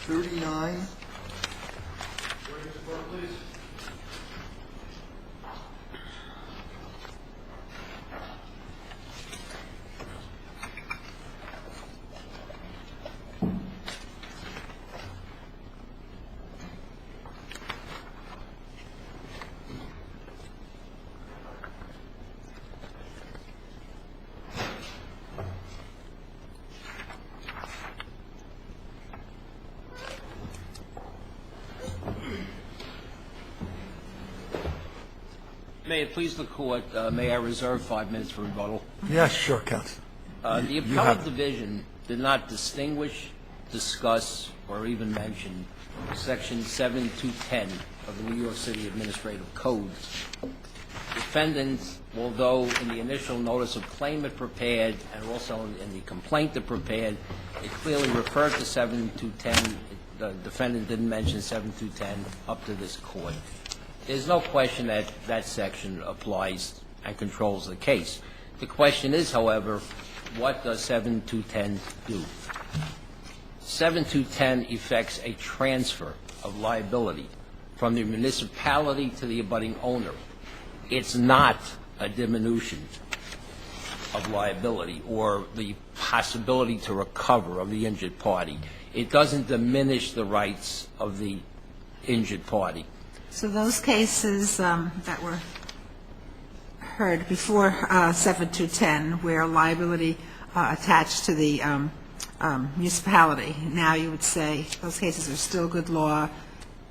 39. May it please the Court, may I reserve 5 minutes for rebuttal? Yes, sure, Counsel. The Appellate Division did not distinguish, discuss, or even mention Section 7210 of the New York City Administrative Code. Defendants, although in the initial notice of claim it prepared and also in the complaint it prepared, it clearly referred to 7210. The defendant didn't mention 7210 up to this Court. There's no question that that section applies and controls the case. The question is, however, what does 7210 do? 7210 effects a transfer of liability from the municipality to the abutting owner. It's not a diminution of liability or the possibility to recover of the injured party. It doesn't diminish the rights of the injured party. So those cases that were heard before 7210, where liability attached to the municipality, now you would say those cases are still good law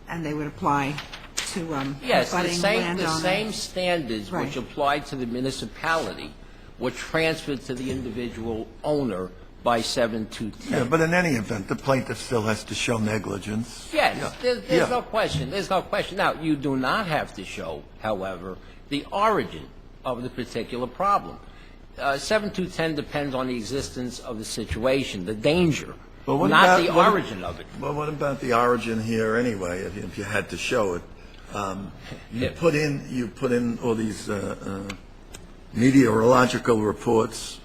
and they would apply to yes, abutting landowner. The same standards Right. which apply to the municipality were transferred to the individual owner by 7210. Yeah, but in any event, the plaintiff still has to show negligence. Yes, there's no question. There's no question. Now, you do not have to show, however, the origin of the particular problem. 7210 depends on the existence of the situation, the danger, not the origin of it. Well, what about the origin here anyway, if you had to show it? You put in all these meteorological reports.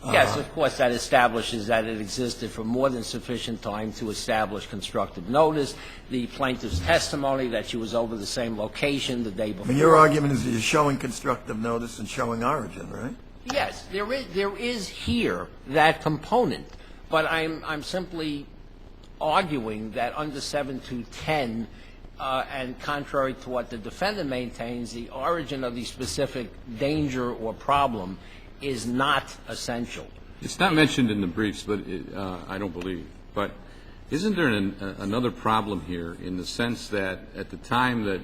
Yes, of course, that establishes that it existed for more than sufficient time to establish constructive notice. The plaintiff's testimony that she was over the same location the day before. I mean, your argument is that you're showing constructive notice and showing origin, right? Yes, there is here that component, but I'm simply arguing that under 7210, and contrary to what the defendant maintains, the origin of the specific danger or problem is not essential. It's not mentioned in the briefs, but I don't believe. But isn't there another problem here in the sense that at the time that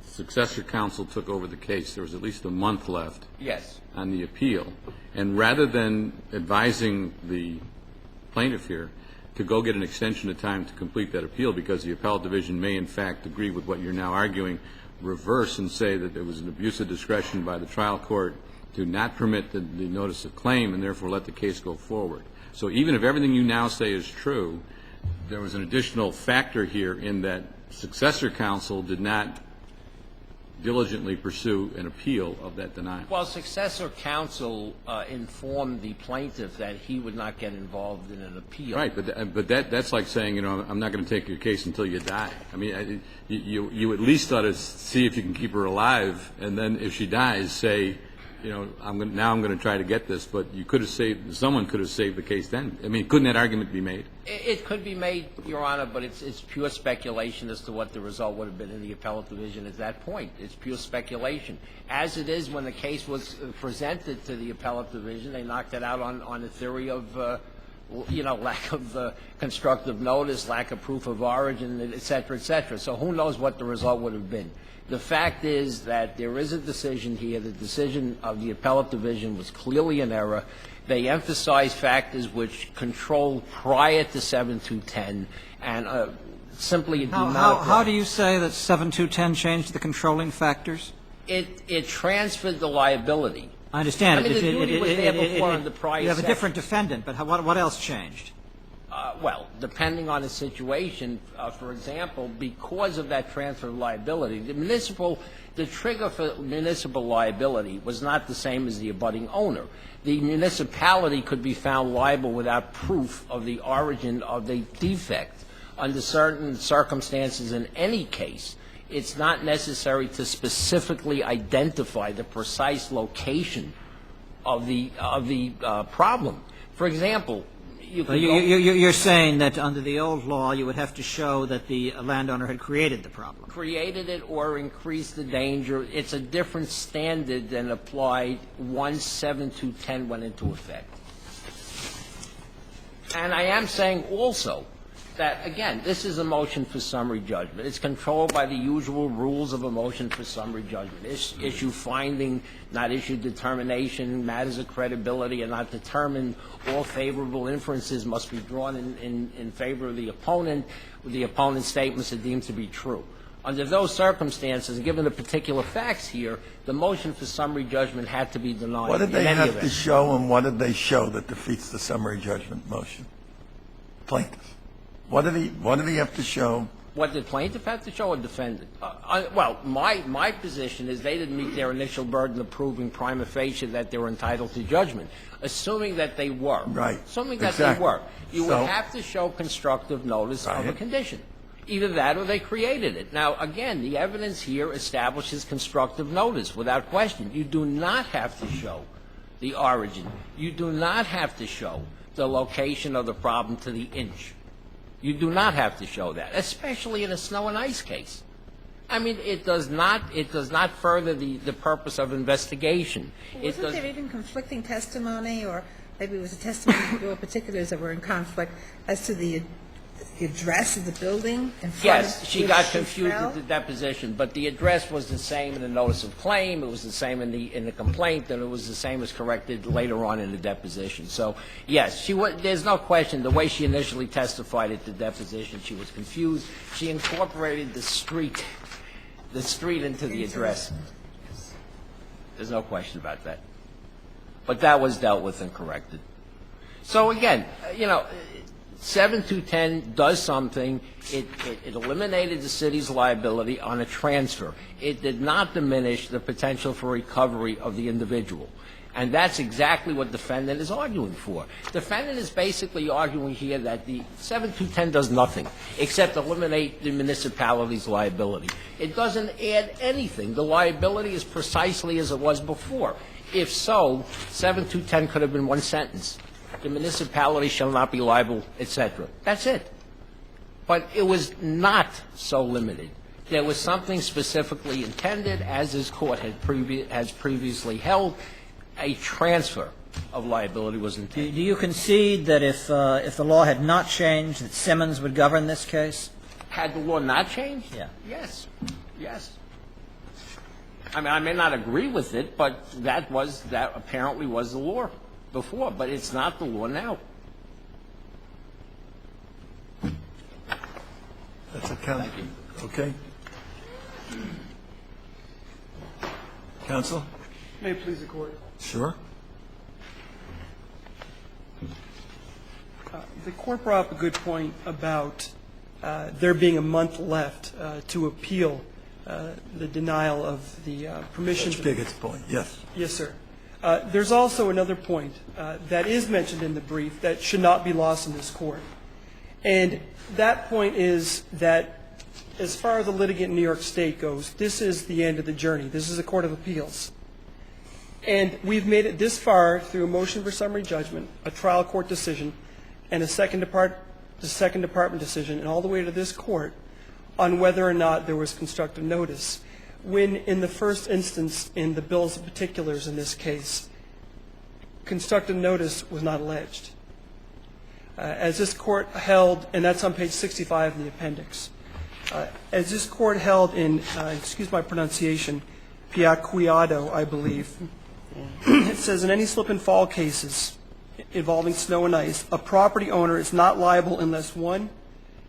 successor counsel took over the case, there was at least a month left Yes. on the appeal, and rather than advising the plaintiff here to go get an extension of time to complete that appeal because the appellate division may in fact agree with what you're now arguing, reverse and say that there was an abuse of discretion by the trial court to not permit the notice of claim and therefore let the case go forward. So even if everything you now say is true, there was an additional factor here in that successor counsel did not diligently pursue an appeal of that denial. Well, successor counsel informed the plaintiff that he would not get involved in an appeal. Right, but that's like saying, you know, I'm not going to take your case until you die. I mean, you at least ought to see if you can keep her alive, and then if she dies, say, you know, now I'm going to try to get this, but you could have saved, someone could have saved the case then. I mean, couldn't that argument be made? It could be made, Your Honor, but it's pure speculation as to what the result would have been in the appellate division at that point. It's pure speculation. As it is, when the case was presented to the appellate division, they knocked it out on the theory of, lack of constructive notice, lack of proof of origin, et cetera, et cetera. So who knows what the result would have been. The fact is that there is a decision here. The decision of the appellate division was clearly an error. They emphasized factors which controlled prior to 7210 and simply do not. How do you say that 7210 changed the controlling factors? It transferred the liability. I understand. I mean, the duty was there before in the prior You have a section. different defendant, but what else changed? Well, depending on the situation, for example, because of that transfer of liability, the trigger for municipal liability was not the same as the abutting owner. The municipality could be found liable without proof of the origin of the defect. under certain circumstances in any case, it's not necessary to specifically identify the precise location of the problem. For example, you could You're saying that under the old law, you would have to show that the landowner had created the problem. created it or increased the danger. It's a different standard than applied once 7210 went into effect. And I am saying also that, again, this is a motion for summary judgment. It's controlled by the usual rules of a motion for summary judgment. Issue finding, not issue determination, matters of credibility are not determined. All favorable inferences must be drawn in favor of the opponent. The opponent's statements are deemed to be true. Under those circumstances, given the particular facts here, the motion for summary judgment had to be denied. What did they have to show, and what did they show that defeats the summary judgment motion? Plaintiff. What did he have to show? What did plaintiff have to show or defendant? Well, my position is they didn't meet their initial burden of proving prima facie that they were entitled to judgment, assuming that they were. Right. Assuming that they were. You would have to show constructive notice of a condition. Either that or they created it. Now, again, the evidence here establishes constructive notice without question. You do not have to show the origin. You do not have to show the location of the problem to the inch. You do not have to show that, especially in a snow and ice case. I mean, it does not further the purpose of investigation. Wasn't there even conflicting testimony, or maybe it was a testimony there were particulars that were in conflict as to the address of the building in front Yes, of she which got she confused fell? at the deposition, but the address was the same in the notice of claim, it was the same in the complaint, and it was the same as corrected later on in the deposition. So, yes, there's no question, the way she initially testified at the deposition, she was confused. She incorporated the street into the address. There's no question about that. But that was dealt with and corrected. So, again, 7210 does something. It eliminated the city's liability on a transfer. It did not diminish the potential for recovery of the individual. And that's exactly what defendant is arguing for. Defendant is basically arguing here that the 7210 does nothing except eliminate the municipality's liability. It doesn't add anything. The liability is precisely as it was before. If so, 7210 could have been one sentence. The municipality shall not be liable, etc. That's it. But it was not so limited. There was something specifically intended, as this Court has previously held, a transfer of liability was intended. Do you concede that if the law had not changed, that Simmons would govern this case? Had the law not changed? Yeah. Yes. Yes. I mean, I may not agree with it, but that apparently was the law before, but it's not the law now. That's a count. Thank you. Okay. Counsel? May it please the Court. Sure. The Court brought up a good point about there being a month left to appeal the denial of the permission. Judge Piggott's point, yes. Yes, sir. There's also another point that is mentioned in the brief that should not be lost in this Court. And that point is that as far as the litigant in New York State goes, this is the end of the journey. This is a court of appeals. And we've made it this far through a motion for summary judgment, a trial court decision, and the second department decision, and all the way to this Court on whether or not there was constructive notice, when in the first instance in the bills of particulars in this case, constructive notice was not alleged. As this Court held, and that's on page 65 in the appendix, as this Court held in, excuse my pronunciation, Piacquiado, I believe, it says, in any slip and fall cases involving snow and ice, a property owner is not liable unless, one,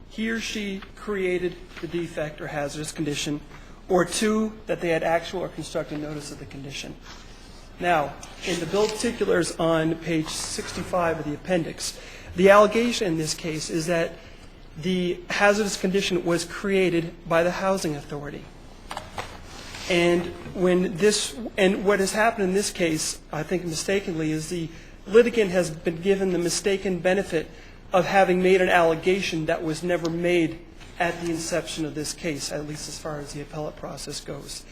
he or she created the defect or hazardous condition, or two, that they had actual or constructive notice of the condition. Now, in the bill of particulars on page 65 of the appendix, the allegation in this case is that the hazardous condition was created by the housing authority. And what has happened in this case, I think mistakenly, is the litigant has been given the mistaken benefit of having made an allegation that was never made at the inception of this case, at least as far as the appellate process goes.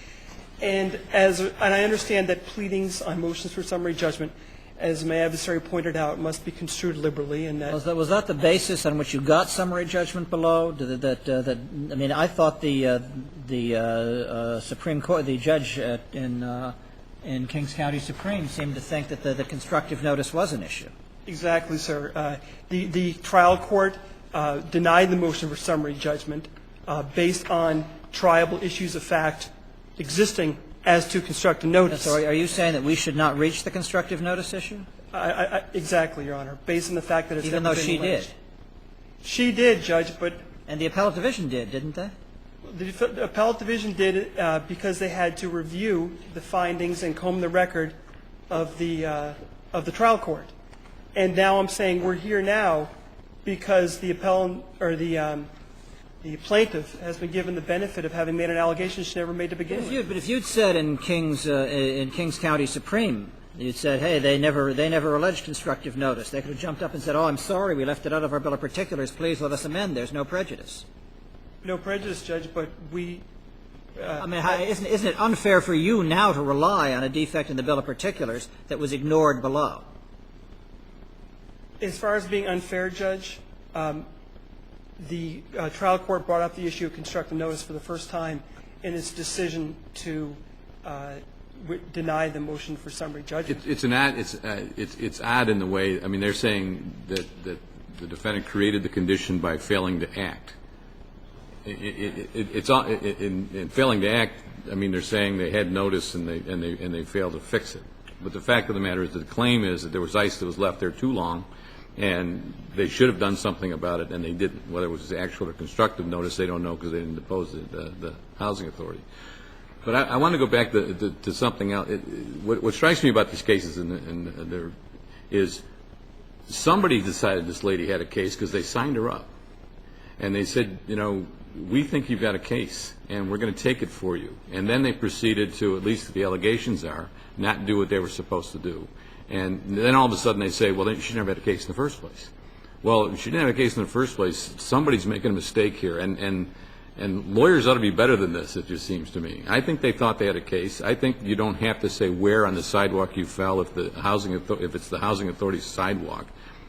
And I understand that pleadings on motions for summary judgment, as my adversary pointed out, must be construed liberally, and that Was that the basis on which you got summary judgment below? I mean, I thought the Supreme Court, the judge in Kings County Supreme seemed to think that the constructive notice was an issue. Exactly, sir. The trial court denied the motion for summary judgment based on triable issues of fact existing as to constructive notice. So are you saying that we should not reach the constructive notice issue? Exactly, Your Honor, based on the fact that it's even never though been she alleged. did? She did, Judge, but And the appellate division did, didn't they? the appellate division did it because they had to review the findings and comb the record of the trial court. And now I'm saying we're here now because the appellant or the plaintiff has been given the benefit of having made an allegation she never made to begin with. But if you'd said in Kings County Supreme, you'd said, hey, they never alleged constructive notice. They could have jumped up and said, oh, I'm sorry, we left it out of our bill of particulars. Please let us amend. There's no prejudice. No prejudice, Judge, but we I mean, isn't it unfair for you now to rely on a defect in the bill of particulars that was ignored below? as far as being unfair, Judge, the trial court brought up the issue of constructive notice for the first time in its decision to deny the motion for summary judgment. It's odd in the way. I mean, they're saying that the defendant created the condition by failing to act. In failing to act, I mean, they're saying they had notice and they failed to fix it. But the fact of the matter is that the claim is that there was ice that was left there too long, and they should have done something about it, and they didn't. Whether it was actual or constructive notice, they don't know because they didn't depose the housing authority. But I want to go back to something else. What strikes me about these cases is somebody decided this lady had a case because they signed her up. And they said, you know, we think you've got a case, and we're going to take it for you. And then they proceeded to, at least the allegations are, not do what they were supposed to do. And then all of a sudden they say, well, she never had a case in the first place. Well, if she didn't have a case in the first place, somebody's making a mistake here. And lawyers ought to be better than this, it just seems to me. I think they thought they had a case. I think you don't have to say where on the sidewalk you fell if it's the housing authority's sidewalk.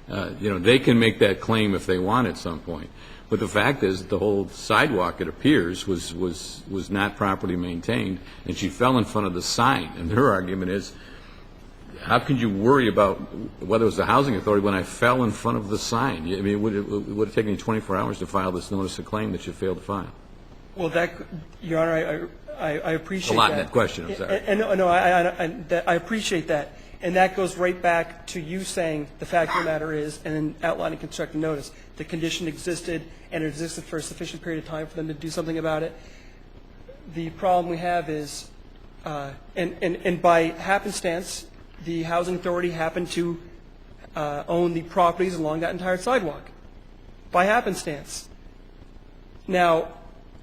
You know, they can make that claim if they want at some point. But the fact is that the whole sidewalk, it appears, was not properly maintained, and she fell in front of the sign. And her argument is, how could you worry about whether it was the housing authority when I fell in front of the sign? I mean, it would have taken you 24 hours to file this notice of claim that you failed to file. Well, Your Honor, I appreciate that. A lot in that question, I'm sorry. I appreciate that. And that goes right back to you saying the fact of the matter is, and then outlining constructive notice, the condition existed and it existed for a sufficient period of time for them to do something about it. The problem we have is, and by happenstance, the housing authority happened to own the properties along that entire sidewalk. By happenstance. Now,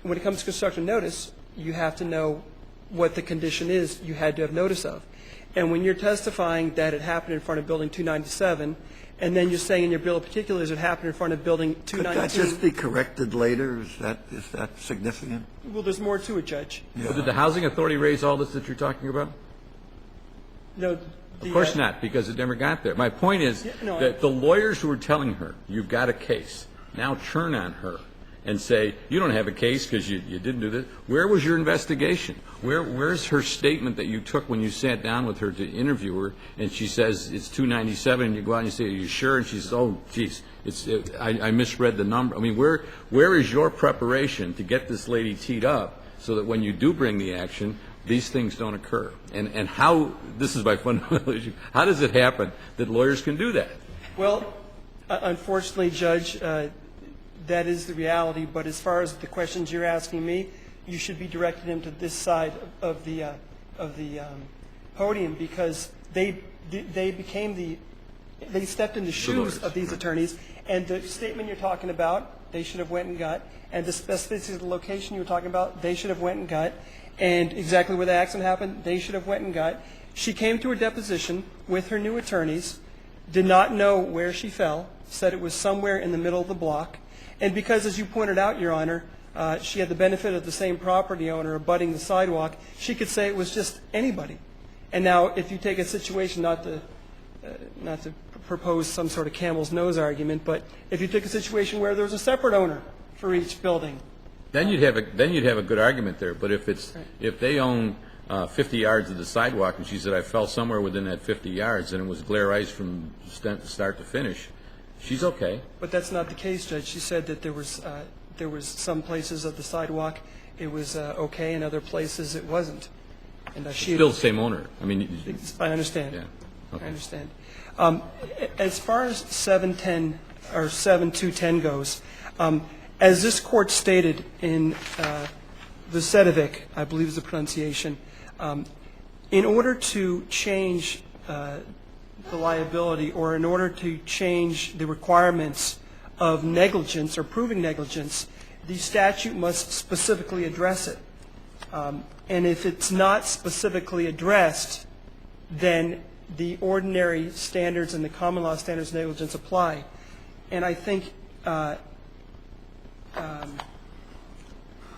when it comes to constructive notice, you have to know what the condition is you had to have notice of. And when you're testifying that it happened in front of Building 297, and then you're saying in your bill of particulars it happened in front of Building 219. Could that just be corrected later? Is that significant? Well, there's more to it, Judge. Yeah. Well, did the housing authority raise all this that you're talking about? No. Of course not, because it never got there. My point is that the lawyers who were telling her, you've got a case, now turn on her and say, you don't have a case because you didn't do this. Where was your investigation? Where's her statement that you took when you sat down with her to interview her, and she says it's 297, and you go out and you say, are you sure? And she says, oh, geez, I misread the number. I mean, where is your preparation to get this lady teed up so that when you do bring the action, these things don't occur? And how, this is my fundamental issue, how does it happen that lawyers can do that? Well, unfortunately, Judge, that is the reality. But as far as the questions you're asking me, you should be directing them to this side of the podium, because they stepped in the shoes of these attorneys. And the statement you're talking about, they should have went and got. And the specificity of the location you were talking about, they should have went and got. And exactly where the accident happened, they should have went and got. She came to her deposition with her new attorneys, did not know where she fell, said it was somewhere in the middle of the block. And because, as you pointed out, Your Honor, she had the benefit of the same property owner abutting the sidewalk, she could say it was just anybody. And now, if you take a situation, not to propose some sort of camel's nose argument, but if you took a situation where there was a separate owner for each building, Then you'd have a good argument there. But if they own 50 yards of the sidewalk, and she said I fell somewhere within that 50 yards, and it was glare ice from start to finish, she's okay. But that's not the case, Judge. She said that there was some places of the sidewalk it was okay, and other places it wasn't. And Still the same owner. I mean, I understand. Yeah. Okay. I understand. As far as 710 or 7210 goes, as this court stated in Vucedovic, I believe is the pronunciation, in order to change the liability or in order to change the requirements of negligence or proving negligence, the statute must specifically address it. And if it's not specifically addressed, then the ordinary standards and the common law standards of negligence apply. And I think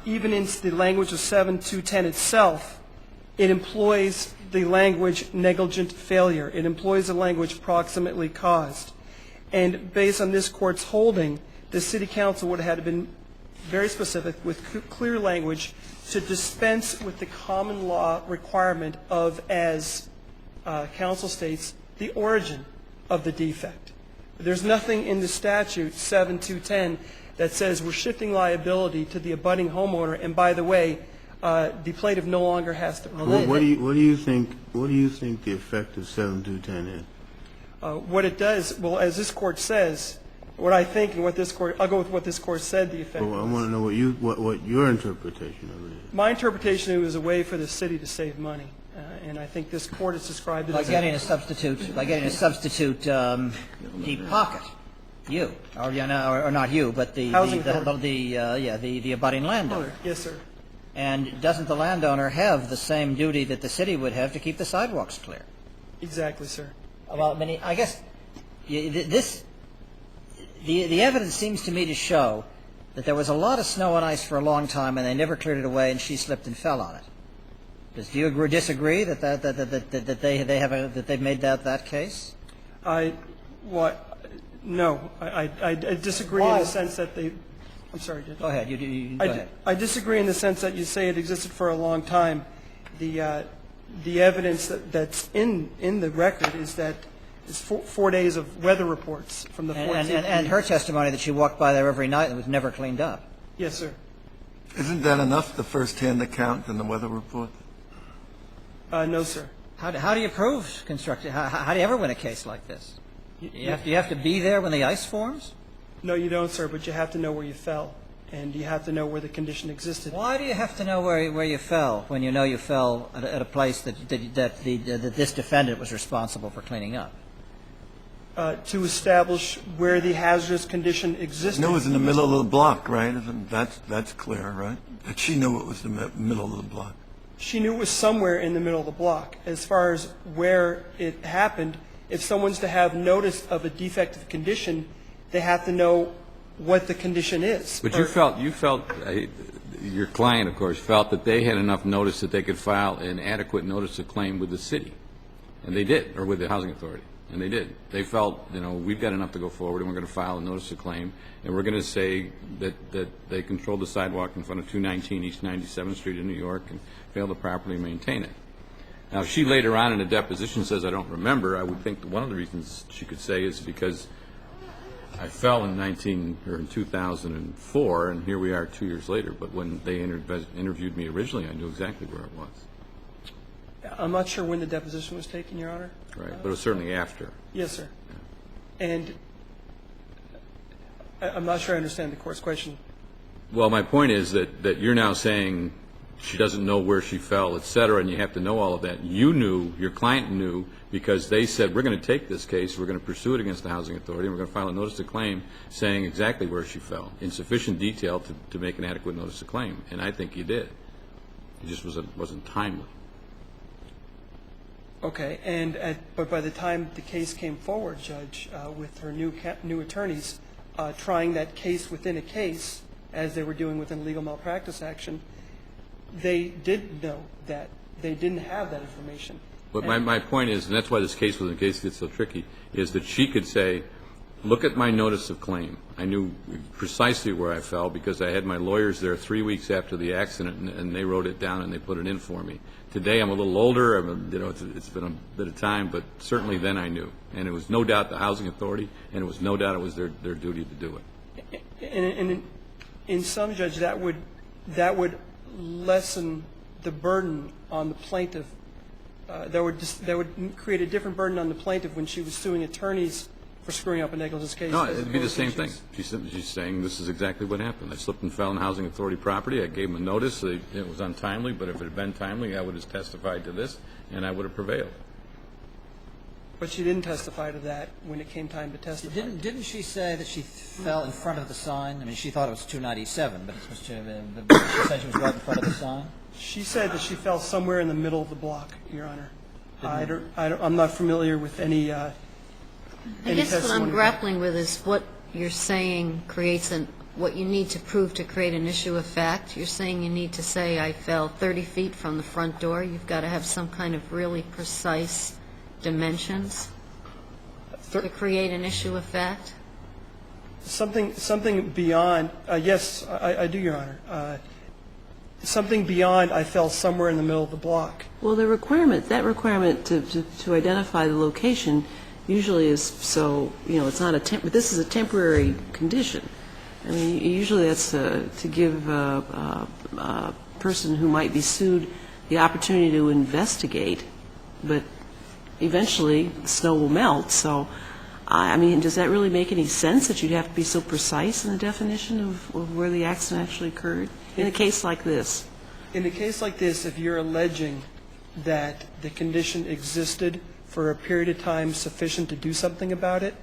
even in the language of 7210 itself, it employs the language negligent failure. It employs the language proximately caused. And based on this court's holding, the city council would have had been very specific with clear language to dispense with the common law requirement of, as counsel states, the origin of the defect. There's nothing in the statute, 7210, that says we're shifting liability to the abutting homeowner, and by the way, the plaintiff no longer has to. What do you think the effect of 7210 is? What it does, well, as this court says, what I think and what this court, I'll go with what this court said the effect Well, I was. want to know what your interpretation of it is. My interpretation, it was a way for the city to save money, and I think this court has described it By as getting a substitute deep pocket, you, or not you, but the abutting landowner. Yes, sir. And doesn't the landowner have the same duty that the city would have to keep the sidewalks clear? Exactly, sir. Well, I guess the evidence seems to me to show that there was a lot of snow and ice for a long time, and they never cleared it away, and she slipped and fell on it. Do you disagree that they've made that case? No, I disagree Why? in the sense that they. I'm sorry, Judge. Go ahead. Go ahead. I disagree in the sense that you say it existed for a long time. The evidence that's in the record is that it's 4 days of weather reports from the 14th. And her testimony that she walked by there every night and was never cleaned up. Yes, sir. Isn't that enough, the first-hand account and the weather report? No, sir. How do you prove constructive? How do you ever win a case like this? You have to be there when the ice forms? No, you don't, sir, but you have to know where you fell, and you have to know where the condition existed. Why do you have to know where you fell when you know you fell at a place that this defendant was responsible for cleaning up? To establish where the hazardous condition existed. No, it was in the middle of the block, right? That's clear, right? That she knew it was the middle of the block. She knew it was somewhere in the middle of the block. As far as where it happened, if someone's to have notice of a defective condition, they have to know what the condition is. But you felt, your client, of course, felt that they had enough notice that they could file an adequate notice of claim with the city. And they did, or with the housing authority. And they did. They felt, we've got enough to go forward, and we're going to file a notice of claim, and we're going to say that they controlled the sidewalk in front of 219 East 97th Street in New York and failed to properly maintain it. Now, if she later on in a deposition says, I don't remember, I would think that one of the reasons she could say is because I fell in 2004, and here we are 2 years later. But when they interviewed me originally, I knew exactly where it was. I'm not sure when the deposition was taken, Your Honor. Right, but it was certainly after. Yes, sir. And I'm not sure I understand the Court's question. Well, my point is that you're now saying she doesn't know where she fell, et cetera, and you have to know all of that. You knew, your client knew, because they said, we're going to take this case, we're going to pursue it against the housing authority, and we're going to file a notice of claim saying exactly where she fell in sufficient detail to make an adequate notice of claim. And I think you did. It just wasn't timely. Okay, but by the time the case came forward, Judge, with her new attorneys trying that case within a case, as they were doing within a legal malpractice action, they did know that. They didn't have that information. But my point is, and that's why this case was a case that's so tricky, is that she could say, look at my notice of claim. I knew precisely where I fell because I had my lawyers there 3 weeks after the accident, and they wrote it down and they put it in for me. Today I'm a little older. It's been a bit of time, but certainly then I knew. And it was no doubt the Housing Authority, and it was no doubt it was their duty to do it. And in some, Judge, that would lessen the burden on the plaintiff. That would create a different burden on the plaintiff when she was suing attorneys for screwing up a negligence case. No, it'd be the same thing. She's saying this is exactly what happened. I slipped and fell on Housing Authority property. I gave them a notice. It was untimely, but if it had been timely, I would have testified to this, and I would have prevailed. But she didn't testify to that when it came time to testify. Didn't she say that she fell in front of the sign? I mean, she thought it was 297, but she said she was right in front of the sign? She said that she fell somewhere in the middle of the block, Your Honor. I'm not familiar with any I guess what I'm grappling with is what you're saying creates what you need to prove to create an issue of fact. You're saying you need to say I fell 30 feet from the front door. You've got to have some kind of really precise dimensions to create an issue of fact. Something beyond, yes, I do, Your Honor. Something beyond I fell somewhere in the middle of the block. Well, that requirement to identify the location usually is so, it's not but this is a temporary condition. I mean, usually that's to give a person who might be sued the opportunity to investigate, but eventually the snow will melt. So, I mean, does that really make any sense that you'd have to be so precise in the definition of where the accident actually occurred in a case like this? In a case like this, if you're alleging that the condition existed for a period of time sufficient to do something about it,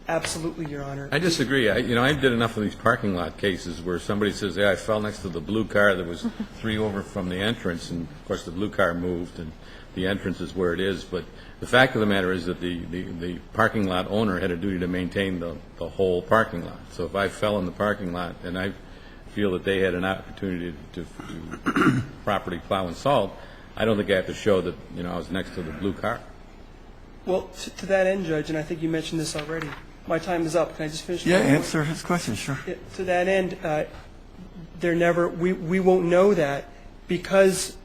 absolutely, Your Honor. I disagree. I did enough of these parking lot cases where somebody says, yeah, I fell next to the blue car that was 3 over from the entrance, and of course the blue car moved and the entrance is where it is. But the fact of the matter is that the parking lot owner had a duty to maintain the whole parking lot. So if I fell in the parking lot and I feel that they had an opportunity to properly plow and salt, I don't think I have to show that I was next to the blue car. Well, to that end, Judge, and I think you mentioned this already, my time is up. Can I just finish? Yeah, answer his question, sure. To that end, we won't know that because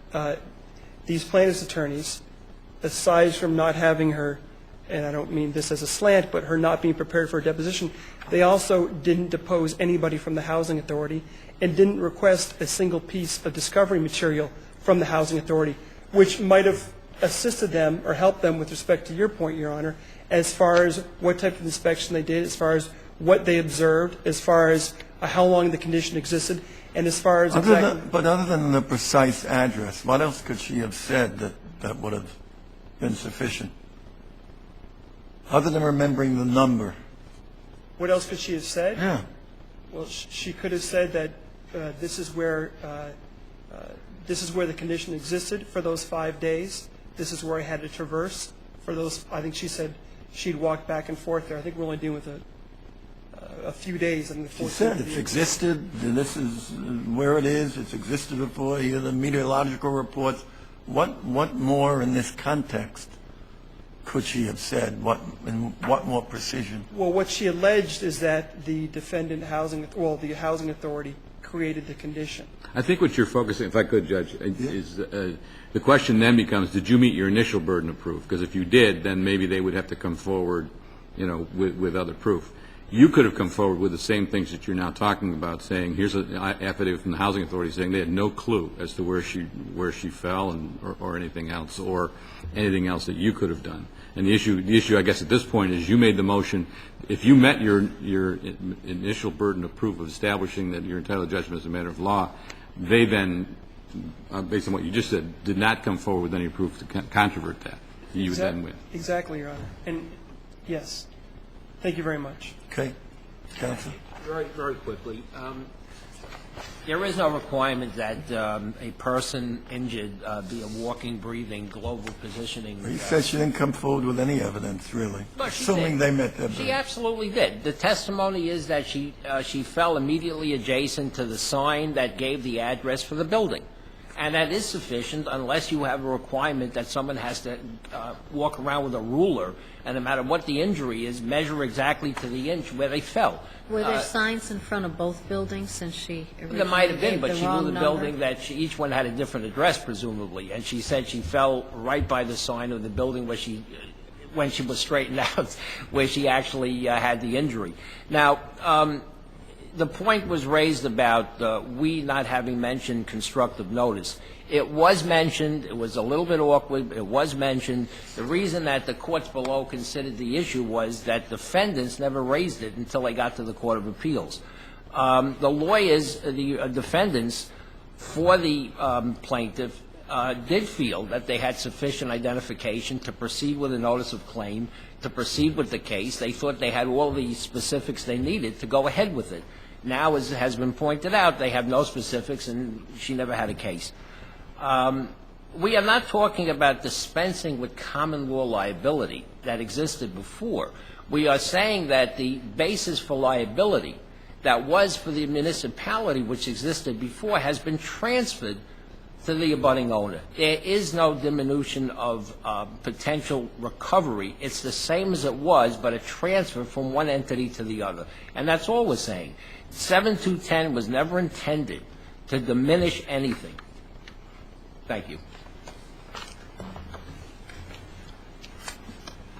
these plaintiff's attorneys, aside from not having her, and I don't mean this as a slant, but her not being prepared for a deposition, they also didn't depose anybody from the Housing Authority and didn't request a single piece of discovery material from the Housing Authority, which might have assisted them or helped them with respect to your point, Your Honor, as far as what type of inspection they did, as far as what they observed, as far as how long the condition existed, and as far as But other than the precise address, what else could she have said that would have been sufficient? Other than remembering the number. What else could she have said? Yeah. Well, she could have said that this is where the condition existed for those 5 days. This is where I had to traverse for those. I think she said she'd walked back and forth there. I think we're only dealing with a few days. She said it's existed, and this is where it is. It's existed before. Here are the meteorological reports. What more in this context could she have said? And what more precision? Well, what she alleged is that the the Housing Authority created the condition. I think what you're focusing, if I could, Judge, is the question then becomes, did you meet your initial burden of proof? Because if you did, then maybe they would have to come forward, with other proof. You could have come forward with the same things that you're now talking about, saying here's an affidavit from the Housing Authority saying they had no clue as to where she fell or anything else that you could have done. And the issue, I guess, at this point is you made the motion. If you met your initial burden of proof of establishing that you're entitled to judgment as a matter of law, they then, based on what you just said, did not come forward with any proof to controvert that. You would then win. Exactly, Your Honor. And yes, thank you very much. Okay. Counsel. Very, very quickly. There is no requirement that a person injured be a walking, breathing, global positioning. He said she didn't come forward with any evidence, really, No, she assuming did. they met their She burden. absolutely did. The testimony is that she fell immediately adjacent to the sign that gave the address for the building. And that is sufficient unless you have a requirement that someone has to walk around with a ruler, and no matter what the injury is, measure exactly to the inch where they fell. Were there signs in front of both buildings since she originally There might have been, gave but the she knew wrong the number? building that each one had a different address, presumably. And she said she fell right by the sign of the building where when she was straightened out, where she actually had the injury. Now, the point was raised about we not having mentioned constructive notice. It was mentioned. It was a little bit awkward. It was mentioned. The reason that the courts below considered the issue was that defendants never raised it until they got to the Court of Appeals. The lawyers, the defendants for the plaintiff did feel that they had sufficient identification to proceed with a notice of claim, to proceed with the case. They thought they had all the specifics they needed to go ahead with it. Now, as has been pointed out, they have no specifics, and she never had a case. We are not talking about dispensing with common law liability that existed before. We are saying that the basis for liability that was for the municipality, which existed before, has been transferred to the abutting owner. There is no diminution of potential recovery. It's the same as it was, but a transfer from one entity to the other. And that's all we're saying. 7210 was never intended to diminish anything. Thank you.